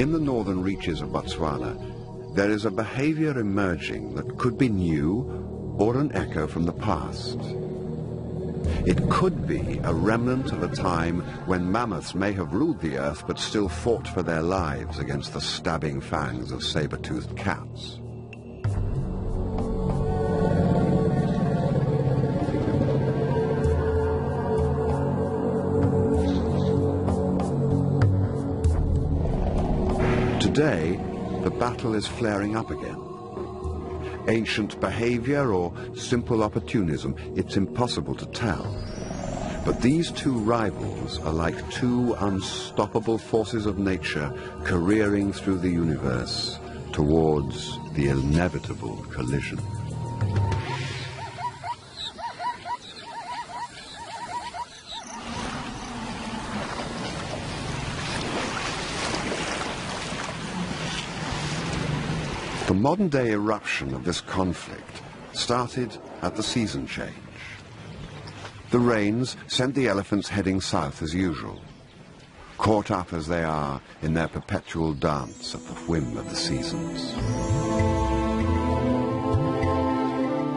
In the northern reaches of Botswana, there is a behavior emerging that could be new or an echo from the past. It could be a remnant of a time when mammoths may have ruled the earth but still fought for their lives against the stabbing fangs of saber-toothed cats. Today, the battle is flaring up again. Ancient behavior or simple opportunism, it's impossible to tell. But these two rivals are like two unstoppable forces of nature careering through the universe towards the inevitable collision. The modern-day eruption of this conflict started at the season change. The rains sent the elephants heading south as usual, caught up as they are in their perpetual dance at the whim of the seasons.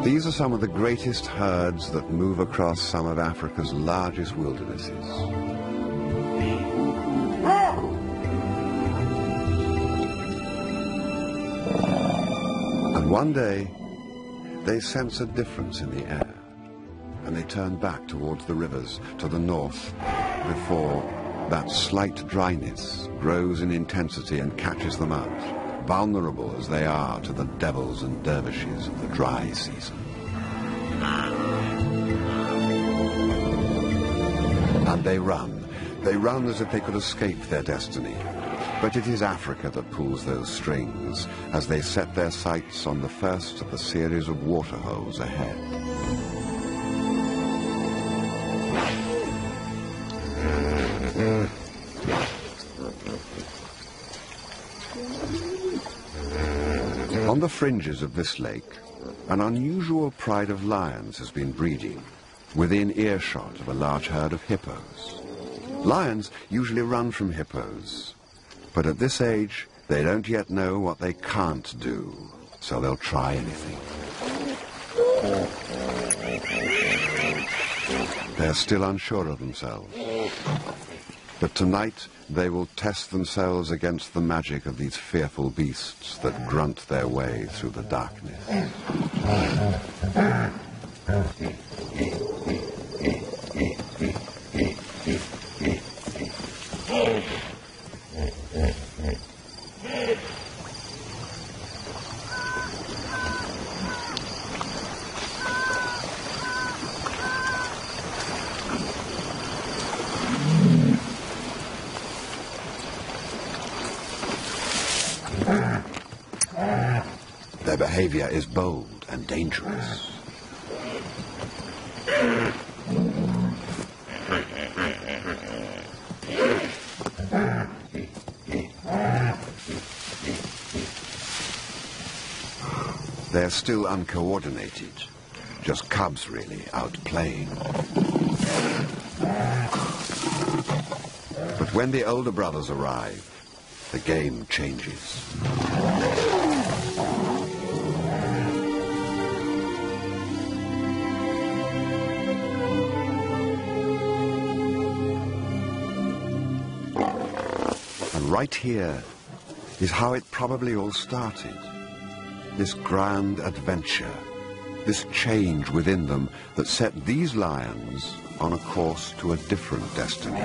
These are some of the greatest herds that move across some of Africa's largest wildernesses. And one day, they sense a difference in the air, and they turn back towards the rivers to the north before that slight dryness grows in intensity and catches them out, vulnerable as they are to the devils and dervishes of the dry season. And they run as if they could escape their destiny. But it is Africa that pulls those strings as they set their sights on the first of a series of waterholes ahead. On the fringes of this lake, an unusual pride of lions has been breeding within earshot of a large herd of hippos. Lions usually run from hippos, but at this age, they don't yet know what they can't do, so they'll try anything. They're still unsure of themselves. But tonight, they will test themselves against the magic of these fearful beasts that grunt their way through the darkness. Their behavior is bold and dangerous. They're still uncoordinated, just cubs really, out playing. But when the older brothers arrive, the game changes. And right here is how it probably all started. This grand adventure, this change within them that set these lions on a course to a different destiny.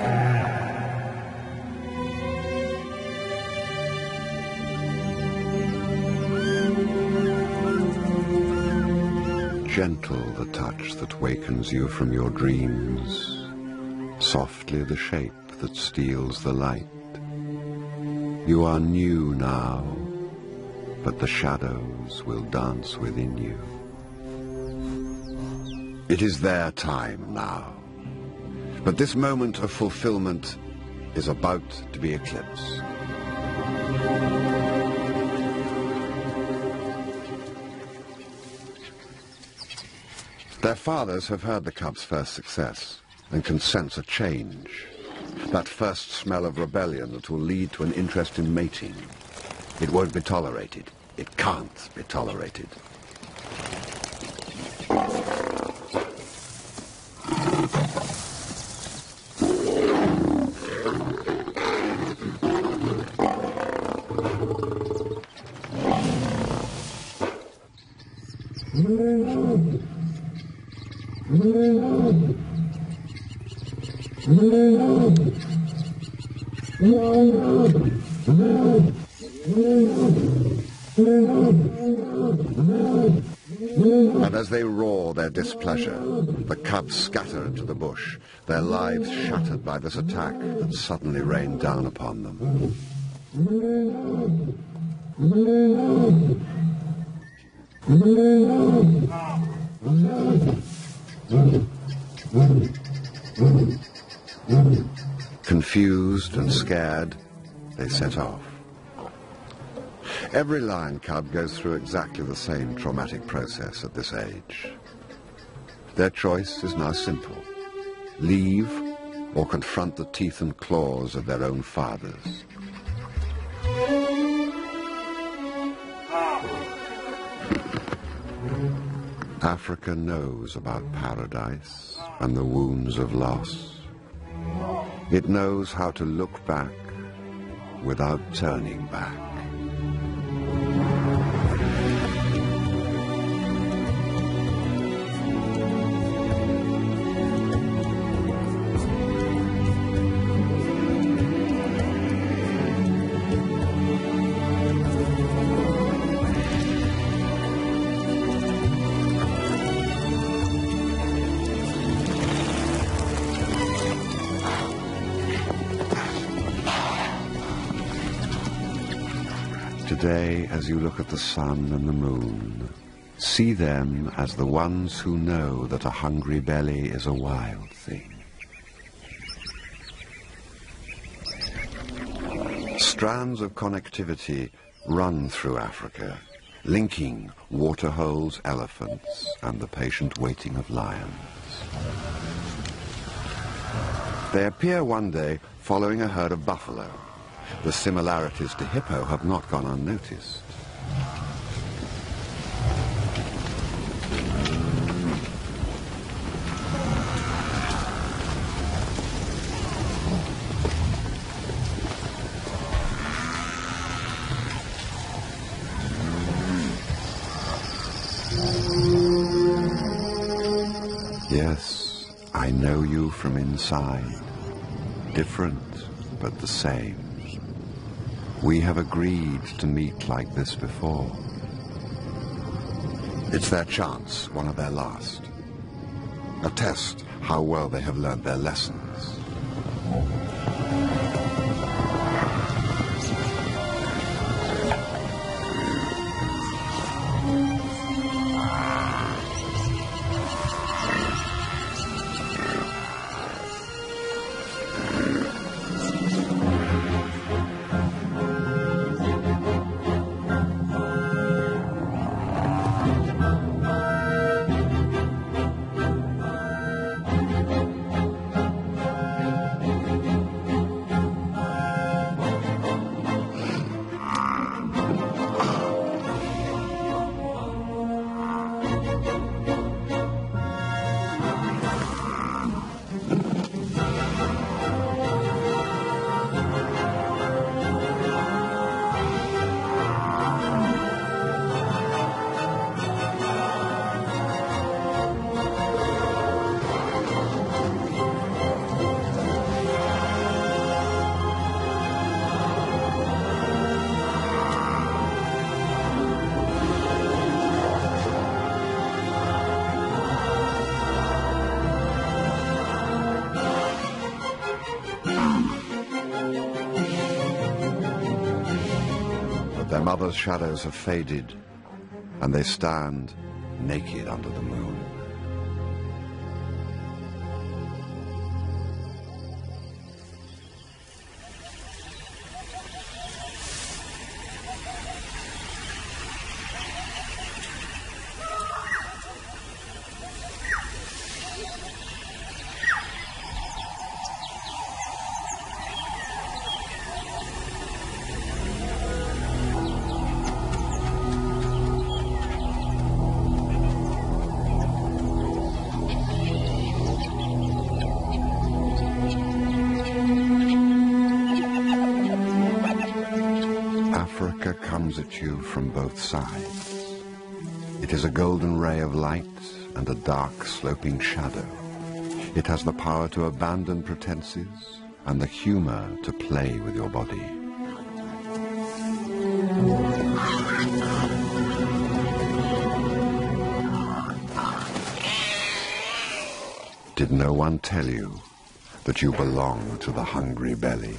Gentle the touch that wakens you from your dreams, softly the shape that steals the light. You are new now, but the shadows will dance within you. It is their time now, but this moment of fulfillment is about to be eclipsed. Their fathers have heard the cubs' first success and can sense a change. That first smell of rebellion that will lead to an interest in mating. It won't be tolerated. It can't be tolerated. And as they roar their displeasure, the cubs scatter into the bush, their lives shattered by this attack that suddenly rained down upon them. Confused and scared, they set off. Every lion cub goes through exactly the same traumatic process at this age. Their choice is now simple: leave or confront the teeth and claws of their own fathers. Africa knows about paradise and the wounds of loss. It knows how to look back without turning back. Today, as you look at the sun and the moon, see them as the ones who know that a hungry belly is a wild thing. Strands of connectivity run through Africa, linking waterholes, elephants, and the patient waiting of lions. They appear one day following a herd of buffalo. The similarities to hippo have not gone unnoticed. Yes, I know you from inside. Different, but the same. We have agreed to meet like this before. It's their chance, one of their last. A test how well they have learned their lessons. Their mothers' shadows have faded, and they stand naked under the moon. at you from both sides. It is a golden ray of light and a dark sloping shadow. It has the power to abandon pretenses and the humor to play with your body. Did no one tell you that you belong to the hungry belly?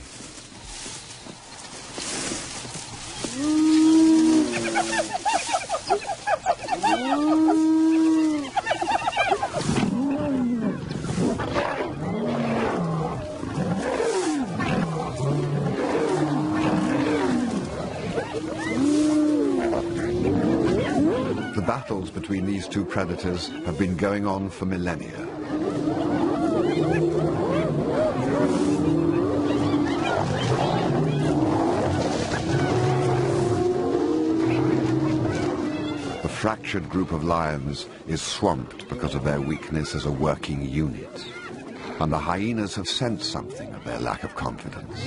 The battles between these two predators have been going on for millennia. The fractured group of lions is swamped because of their weakness as a working unit, and the hyenas have sensed something of their lack of confidence.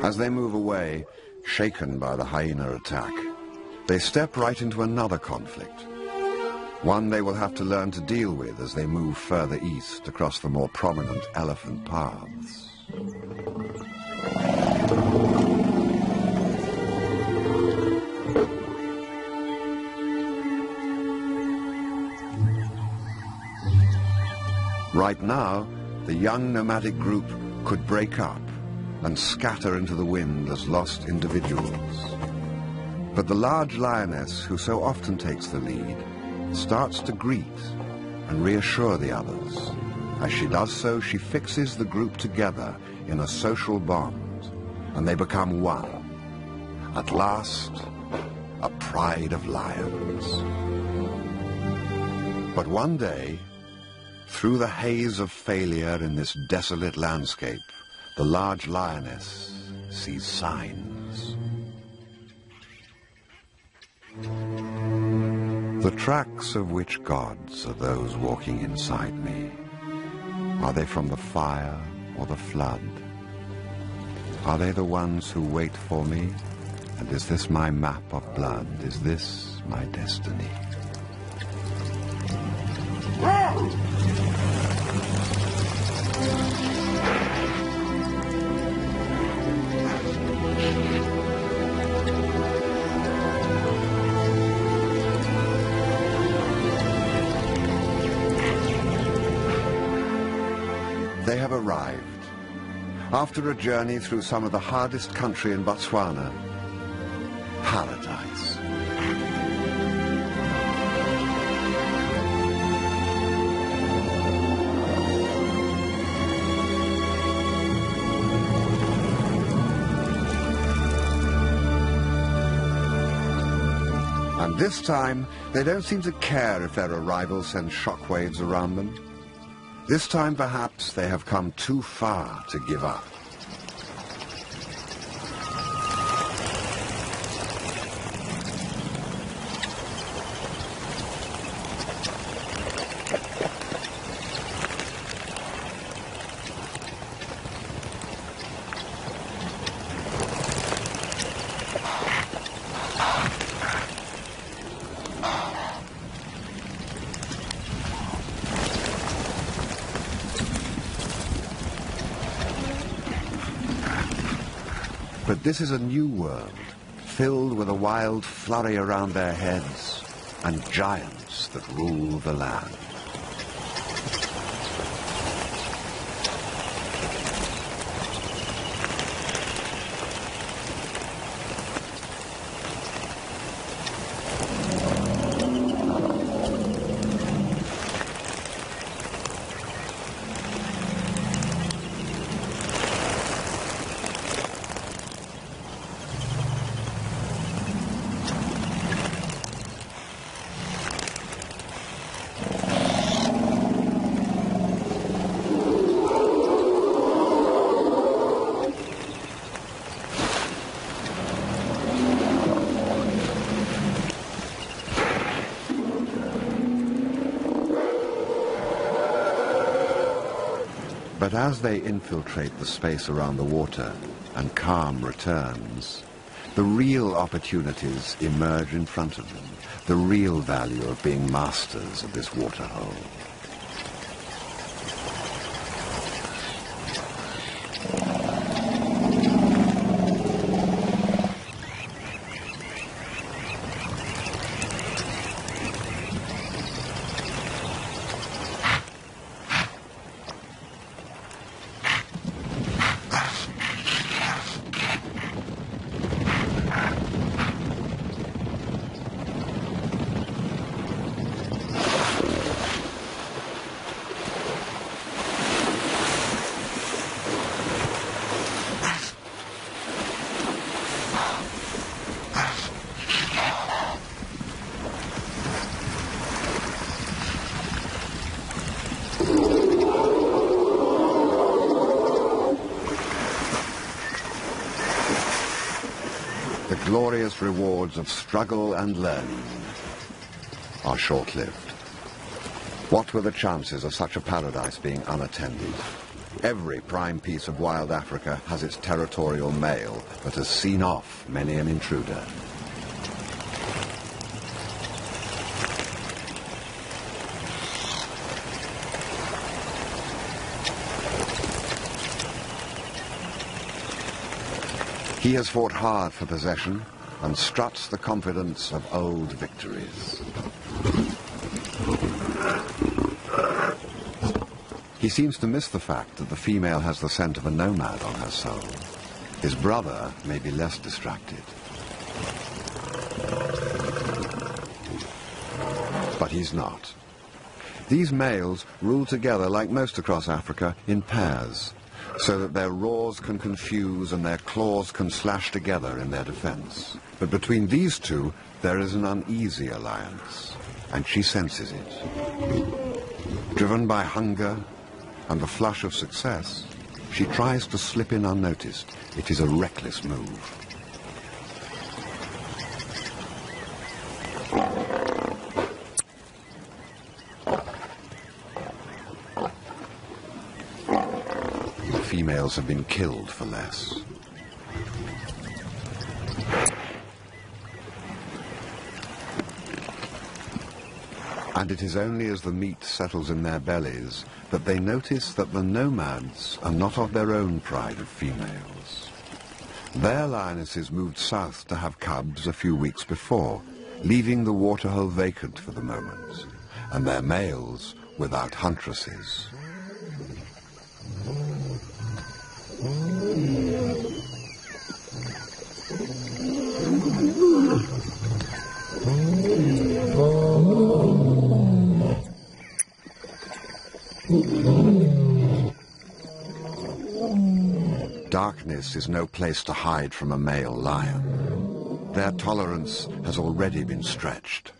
As they move away, shaken by the hyena attack, they step right into another conflict, one they will have to learn to deal with as they move further east across the more prominent elephant paths. Right now, the young nomadic group could break up and scatter into the wind as lost individuals. But the large lioness, who so often takes the lead, starts to greet and reassure the others. As she does so, she fixes the group together in a social bond, and they become one. At last, a pride of lions. But one day, through the haze of failure in this desolate landscape, the large lioness sees signs. The tracks of which gods are those walking inside me? Are they from the fire or the flood? Are they the ones who wait for me? And is this my map of blood? Is this my destiny? They have arrived. After a journey through some of the hardest country in Botswana, paradise. And this time, they don't seem to care if their arrival sends shockwaves around them. This time, perhaps, they have come too far to give up. But this is a new world, filled with a wild flurry around their heads and giants that rule the land. But as they infiltrate the space around the water and calm returns, the real opportunities emerge in front of them, the real value of being masters of this waterhole. The glorious rewards of struggle and learning are short-lived. What were the chances of such a paradise being unattended? Every prime piece of wild Africa has its territorial male that has seen off many an intruder. He has fought hard for possession and struts the confidence of old victories. He seems to miss the fact that the female has the scent of a nomad on her soul. His brother may be less distracted. But he's not. These males rule together, like most across Africa, in pairs, so that their roars can confuse and their claws can slash together in their defense. But between these two, there is an uneasy alliance, and she senses it. Driven by hunger and the flush of success, she tries to slip in unnoticed. It is a reckless move. Females have been killed for less. And it is only as the meat settles in their bellies that they notice that the nomads are not of their own pride of females. Their lionesses moved south to have cubs a few weeks before, leaving the waterhole vacant for the moment, and their males without huntresses. Darkness is no place to hide from a male lion. Their tolerance has already been stretched.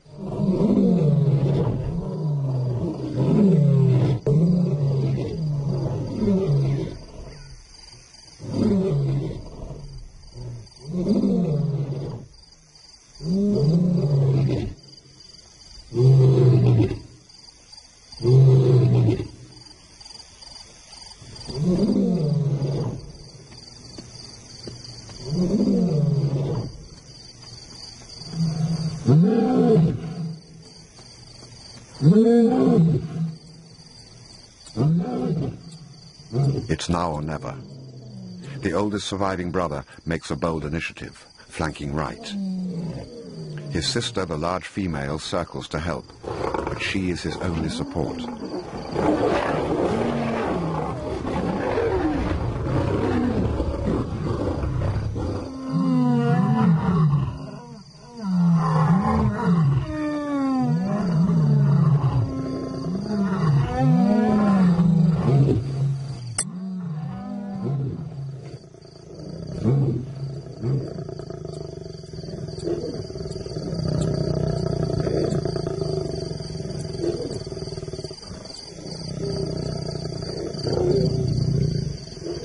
It's now or never. The oldest surviving brother makes a bold initiative, flanking right. His sister, the large female, circles to help, but she is his only support.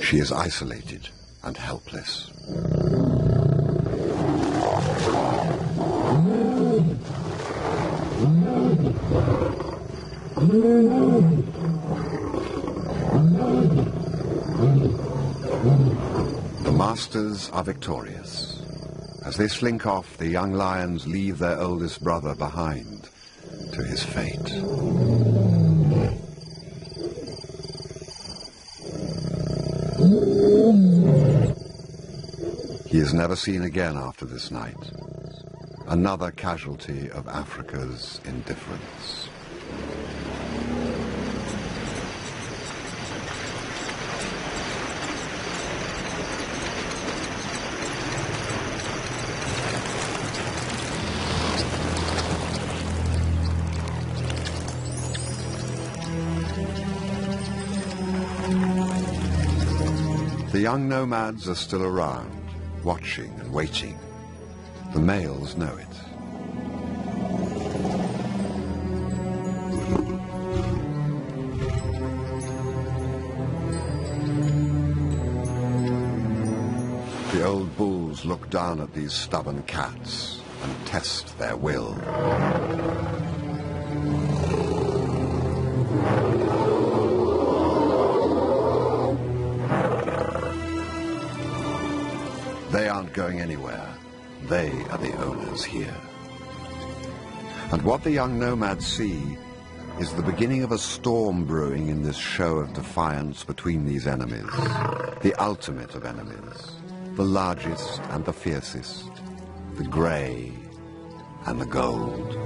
She is isolated and helpless. masters are victorious. As they slink off, the young lions leave their oldest brother behind to his fate. He is never seen again after this night. Another casualty of Africa's indifference. The young nomads are still around, watching and waiting. The males know it. The old bulls look down at these stubborn cats and test their will. They aren't going anywhere. They are the owners here. And what the young nomads see is the beginning of a storm brewing in this show of defiance between these enemies, the ultimate of enemies, the largest and the fiercest, the grey and the gold.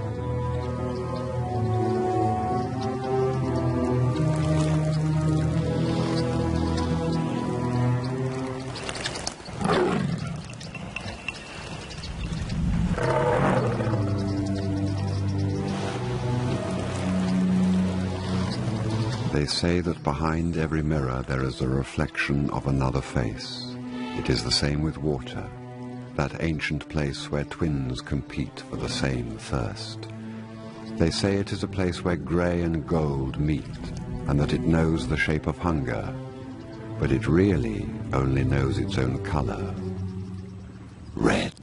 They say that behind every mirror there is a reflection of another face. It is the same with water, that ancient place where twins compete for the same thirst. They say it is a place where grey and gold meet, and that it knows the shape of hunger, but it really only knows its own colour, red.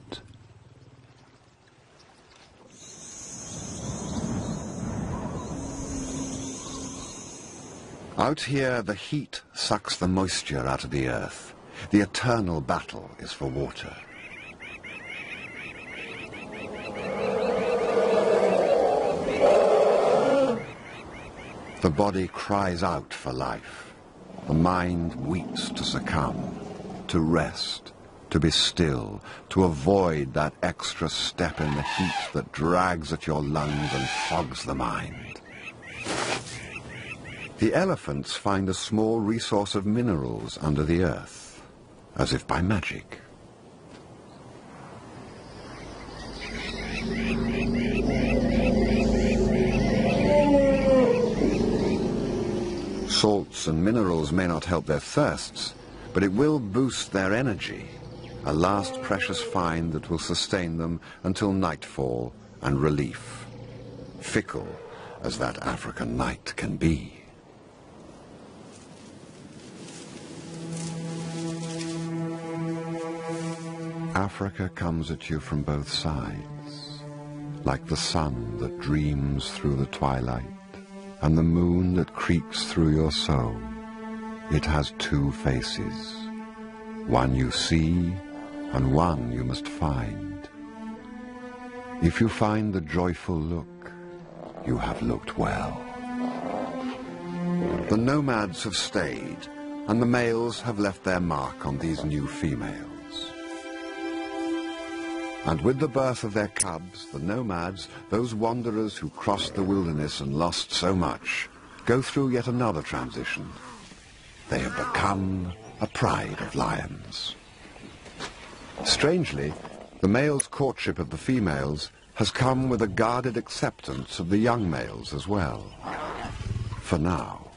Out here, the heat sucks the moisture out of the earth. The eternal battle is for water. The body cries out for life. The mind weeps to succumb, to rest, to be still, to avoid that extra step in the heat that drags at your lungs and fogs the mind. The elephants find a small resource of minerals under the earth, as if by magic. Salts and minerals may not help their thirsts, but it will boost their energy, a last precious find that will sustain them until nightfall and relief, fickle as that African night can be. Africa comes at you from both sides, like the sun that dreams through the twilight and the moon that creeps through your soul. It has two faces, one you see and one you must find. If you find the joyful look, you have looked well. The nomads have stayed, and the males have left their mark on these new females. And with the birth of their cubs, the nomads, those wanderers who crossed the wilderness and lost so much, go through yet another transition. They have become a pride of lions. Strangely, the male's courtship of the females has come with a guarded acceptance of the young males as well. For now.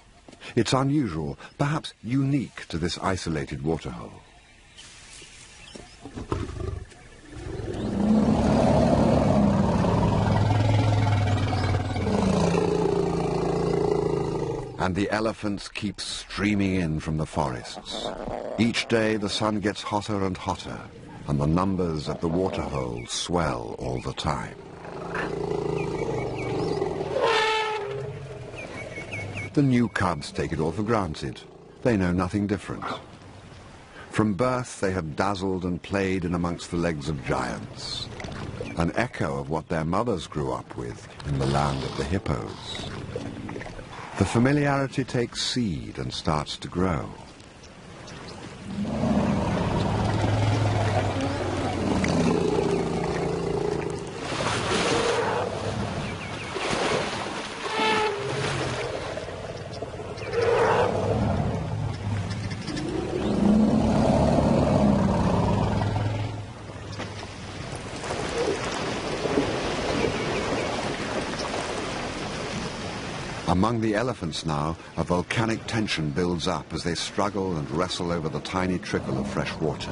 It's unusual, perhaps unique to this isolated waterhole. And the elephants keep streaming in from the forests. Each day the sun gets hotter and hotter, and the numbers at the waterhole swell all the time. The new cubs take it all for granted. They know nothing different. From birth, they had dazzled and played in amongst the legs of giants, an echo of what their mothers grew up with in the land of the hippos. The familiarity takes seed and starts to grow. Among the elephants now, a volcanic tension builds up as they struggle and wrestle over the tiny trickle of fresh water.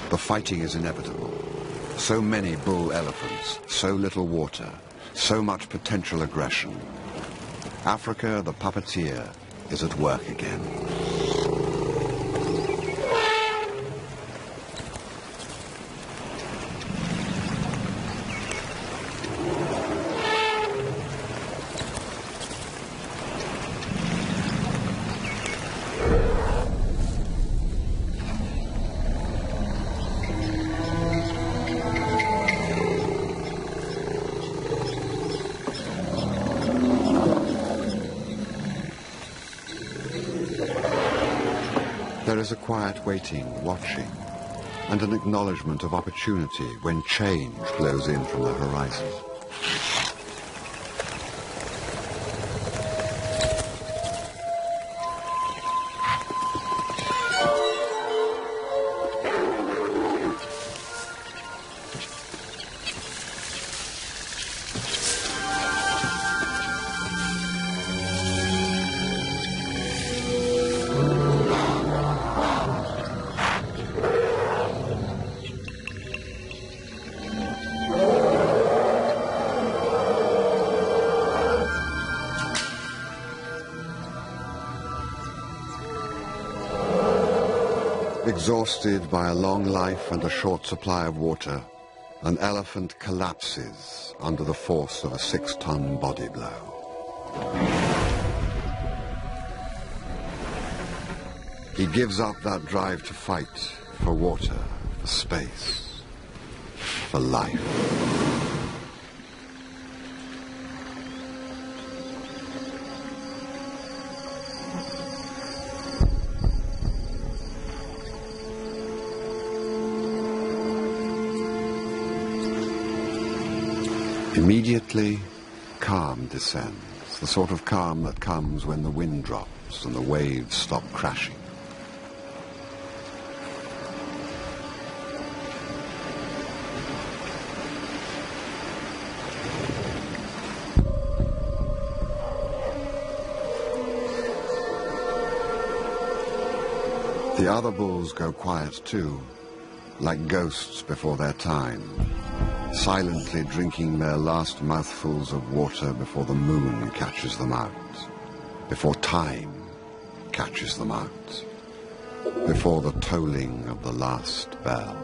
The fighting is inevitable. So many bull elephants, so little water, so much potential aggression. Africa, the puppeteer, is at work again. There is a quiet waiting, watching, and an acknowledgement of opportunity when change blows in from the horizon. Exhausted by a long life and a short supply of water, an elephant collapses under the force of a 6-ton body blow. He gives up that drive to fight for water, for space, for life. Immediately, calm descends, the sort of calm that comes when the wind drops and the waves stop crashing. The other bulls go quiet too, like ghosts before their time, silently drinking their last mouthfuls of water before the moon catches them out, before time catches them out, before the tolling of the last bell.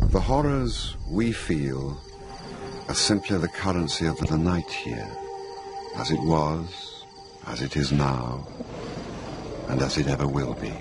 The horrors we feel are simply the currency of the night here, as it was, as it is now, and as it ever will be.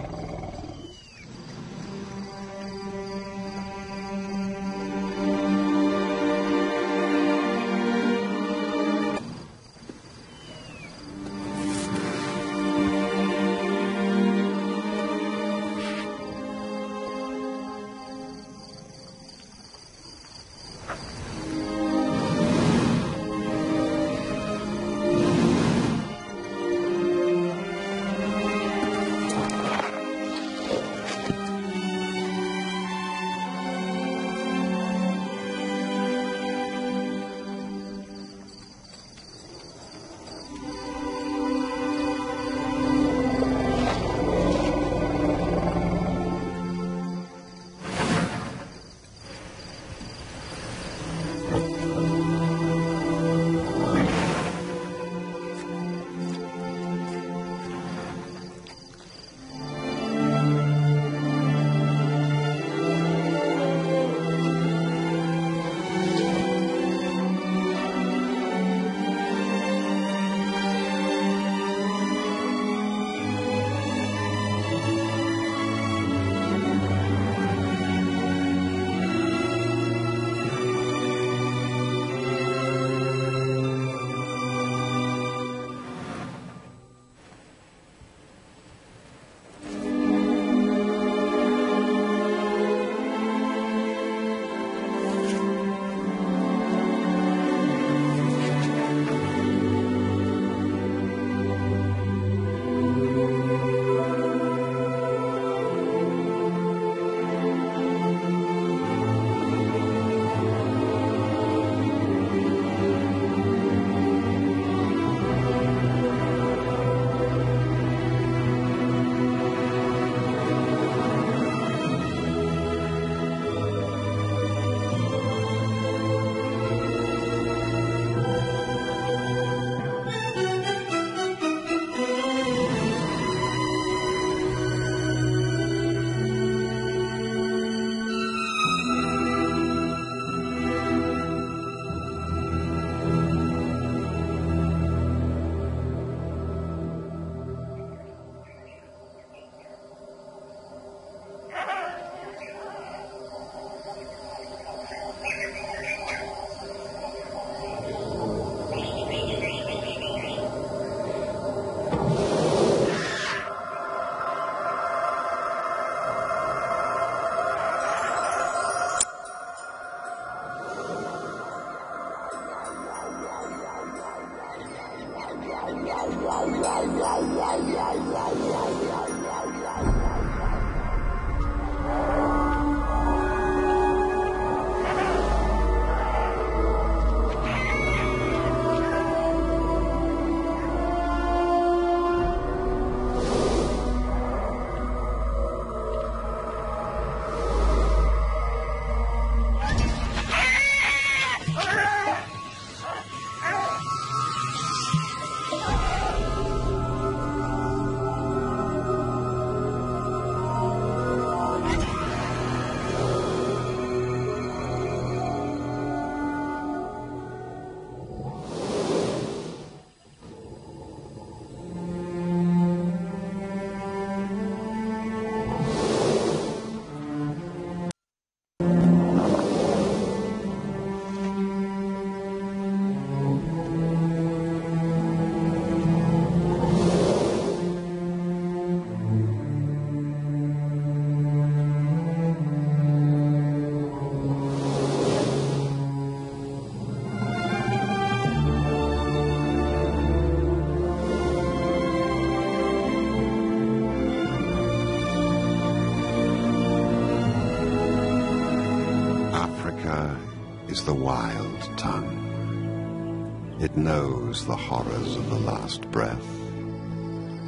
is the wild tongue. It knows the horrors of the last breath,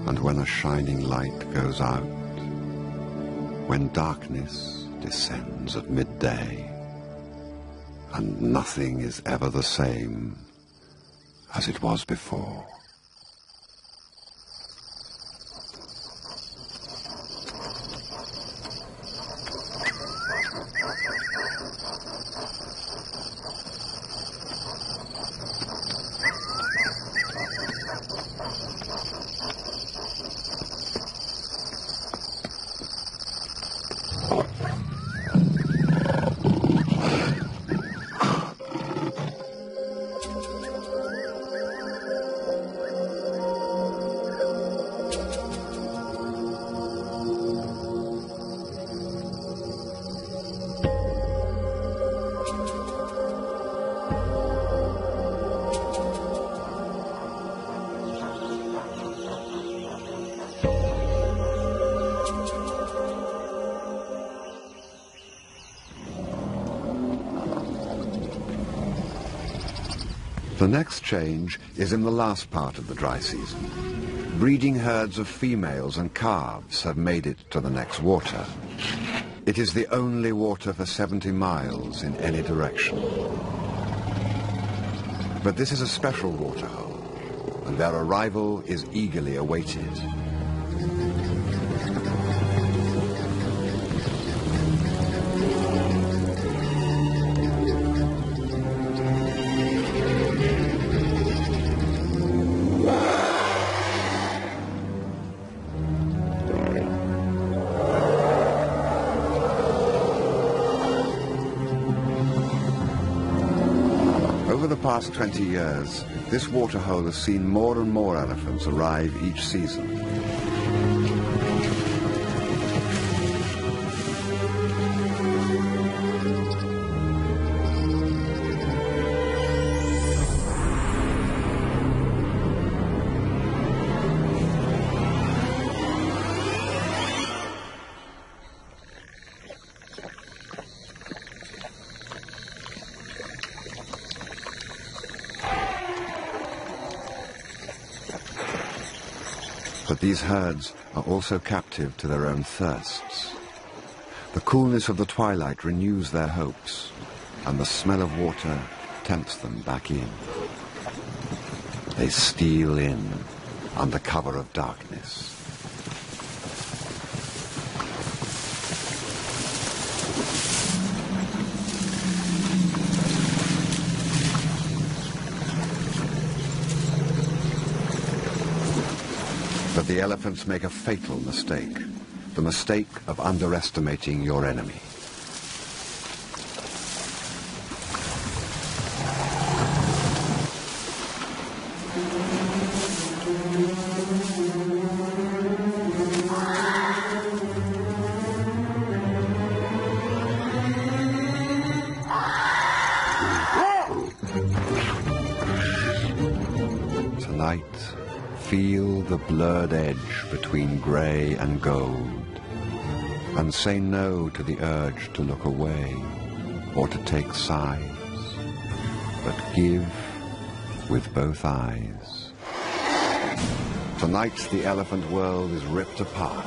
and when a shining light goes out, when darkness descends at midday, and nothing is ever the same as it was before. The next change is in the last part of the dry season. Breeding herds of females and calves have made it to the next water. It is the only water for 70 miles in any direction. But this is a special waterhole, and their arrival is eagerly awaited. Over the past 20 years, this waterhole has seen more and more elephants arrive each season. But these herds are also captive to their own thirsts. The coolness of the twilight renews their hopes, and the smell of water tempts them back in. They steal in under cover of darkness. But the elephants make a fatal mistake, the mistake of underestimating your enemy. Tonight, feel the blurred edge between grey and gold, and say no to the urge to look away or to take sides, but give with both eyes. Tonight the elephant world is ripped apart.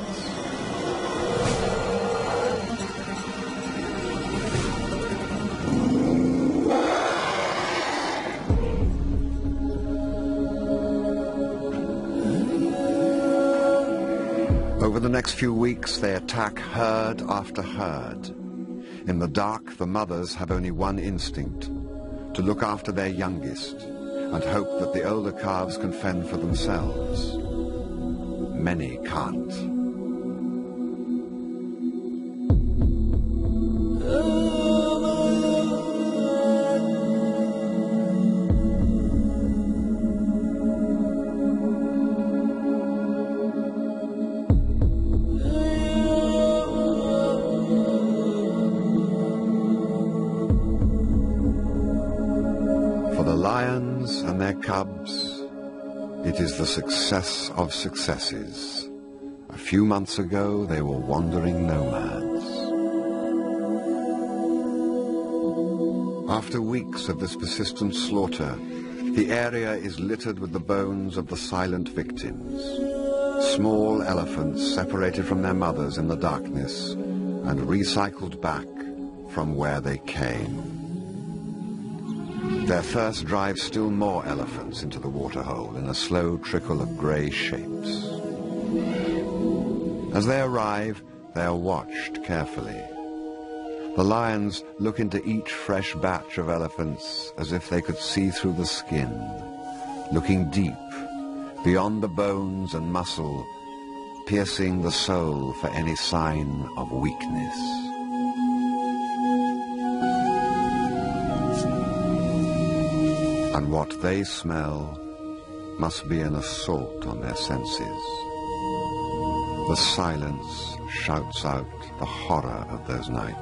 Over the next few weeks, they attack herd after herd. In the dark, the mothers have only one instinct, to look after their youngest and hope that the older calves can fend for themselves. Many can't. For the lions and their cubs, it is the success of successes. A few months ago, they were wandering nomads. After weeks of this persistent slaughter, the area is littered with the bones of the silent victims. Small elephants separated from their mothers in the darkness and recycled back from where they came. Their thirst drives still more elephants into the waterhole in a slow trickle of grey shapes. As they arrive, they are watched carefully. The lions look into each fresh batch of elephants as if they could see through the skin, looking deep, beyond the bones and muscle, piercing the soul for any sign of weakness. And what they smell must be an assault on their senses. The silence shouts out the horror of those nights.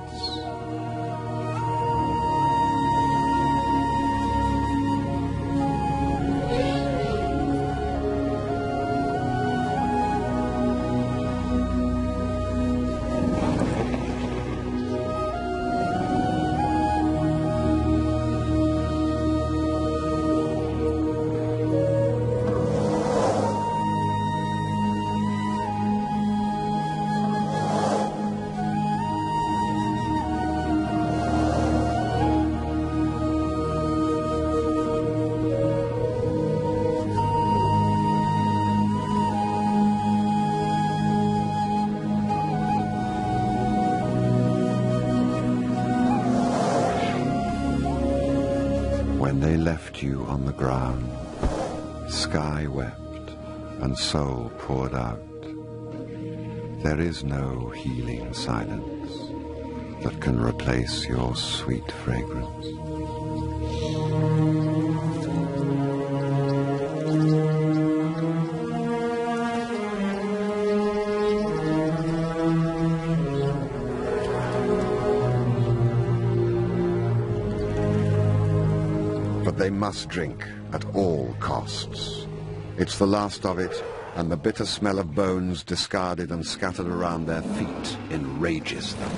When they left you on the ground, sky wept and soul poured out. There is no healing silence that can replace your sweet fragrance. They must drink at all costs. It's the last of it, and the bitter smell of bones discarded and scattered around their feet enrages them.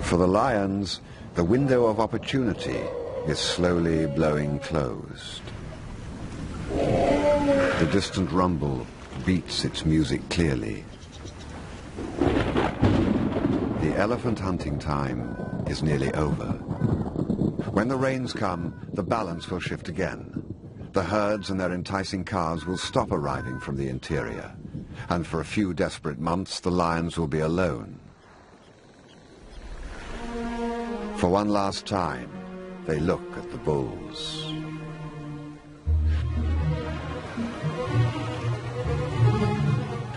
For the lions, the window of opportunity is slowly blowing closed. The distant rumble beats its music clearly. The elephant hunting time is nearly over. When the rains come, the balance will shift again. The herds and their enticing calves will stop arriving from the interior, and for a few desperate months the lions will be alone. For one last time, they look at the bulls.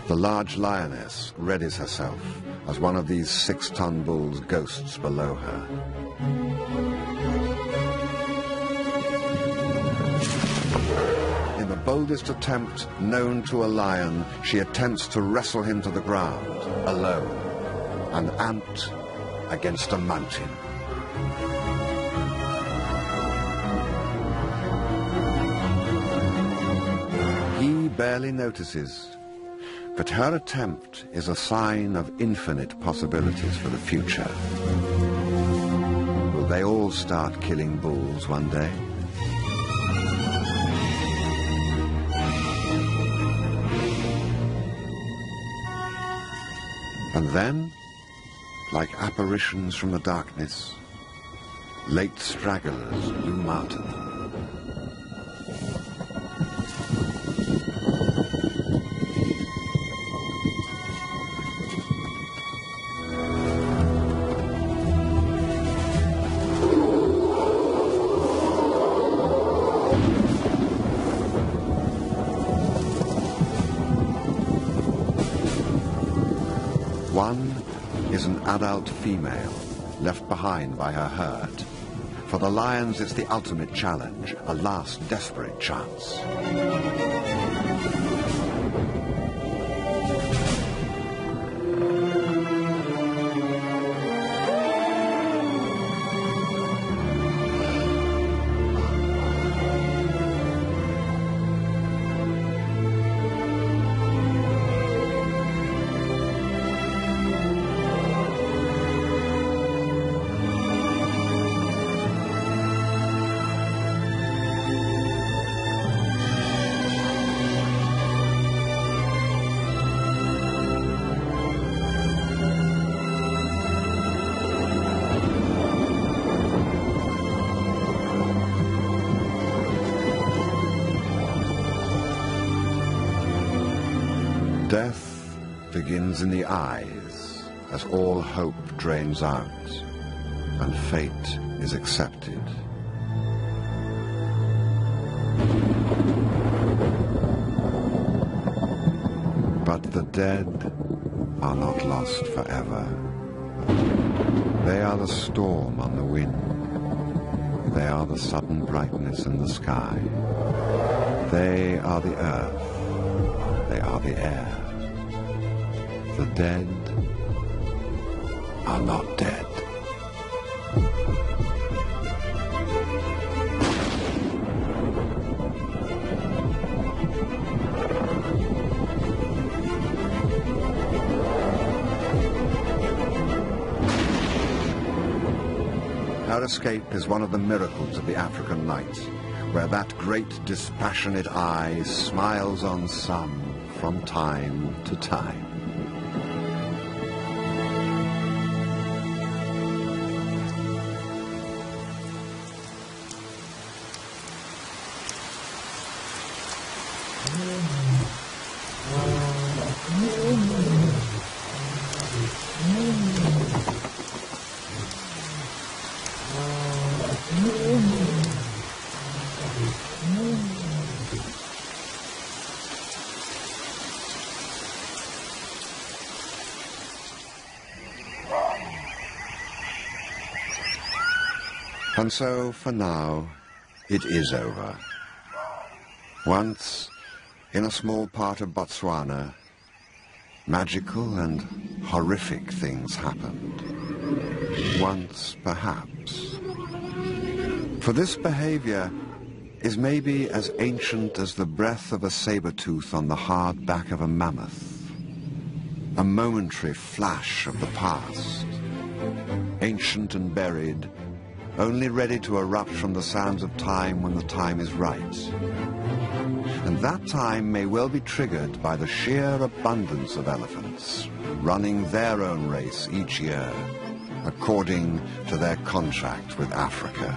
The large lioness readies herself as one of these 6-ton bulls ghosts below her. In the boldest attempt known to a lion, she attempts to wrestle him to the ground, alone, an ant against a mountain. He barely notices, but her attempt is a sign of infinite possibilities for the future. Will they all start killing bulls one day? And then, like apparitions from the darkness, late stragglers loom out of them. is an adult female left behind by her herd. For the lions, it's the ultimate challenge, a last desperate chance. Death begins in the eyes as all hope drains out and fate is accepted. But the dead are not lost forever. They are the storm on the wind. They are the sudden brightness in the sky. They are the earth. They are the air. The dead are not dead. Our escape is one of the miracles of the African night, where that great dispassionate eye smiles on some from time to time. And so, for now, it is over. Once, in a small part of Botswana, magical and horrific things happened. Once, perhaps. For this behavior is maybe as ancient as the breath of a saber-tooth on the hard back of a mammoth. A momentary flash of the past, ancient and buried, only ready to erupt from the sands of time when the time is right. And that time may well be triggered by the sheer abundance of elephants, running their own race each year, according to their contract with Africa.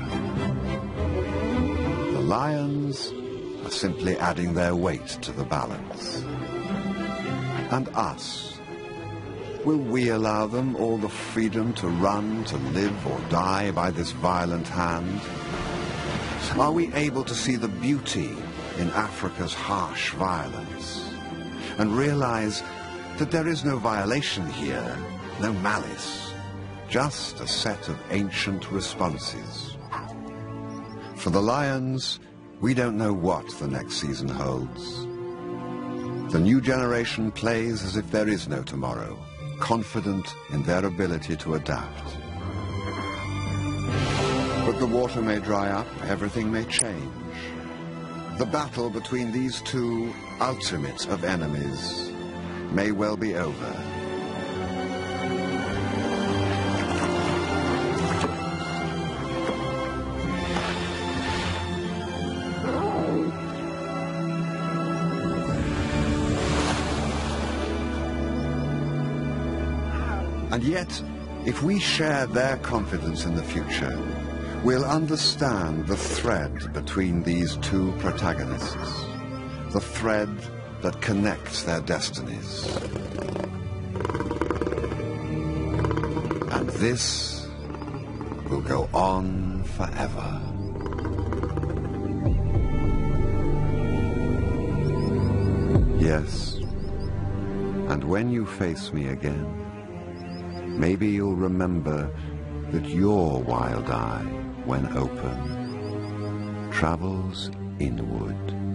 The lions are simply adding their weight to the balance. And us, will we allow them all the freedom to run, to live or die by this violent hand? Are we able to see the beauty in Africa's harsh violence and realize that there is no violation here, no malice, just a set of ancient responses? For the lions, we don't know what the next season holds. The new generation plays as if there is no tomorrow, confident in their ability to adapt. But the water may dry up, everything may change. The battle between these two ultimate of enemies may well be over. And yet, if we share their confidence in the future, we'll understand the thread between these two protagonists, the thread that connects their destinies. And this will go on forever. Yes, and when you face me again, Maybe you'll remember that your wild eye, when open, travels inward.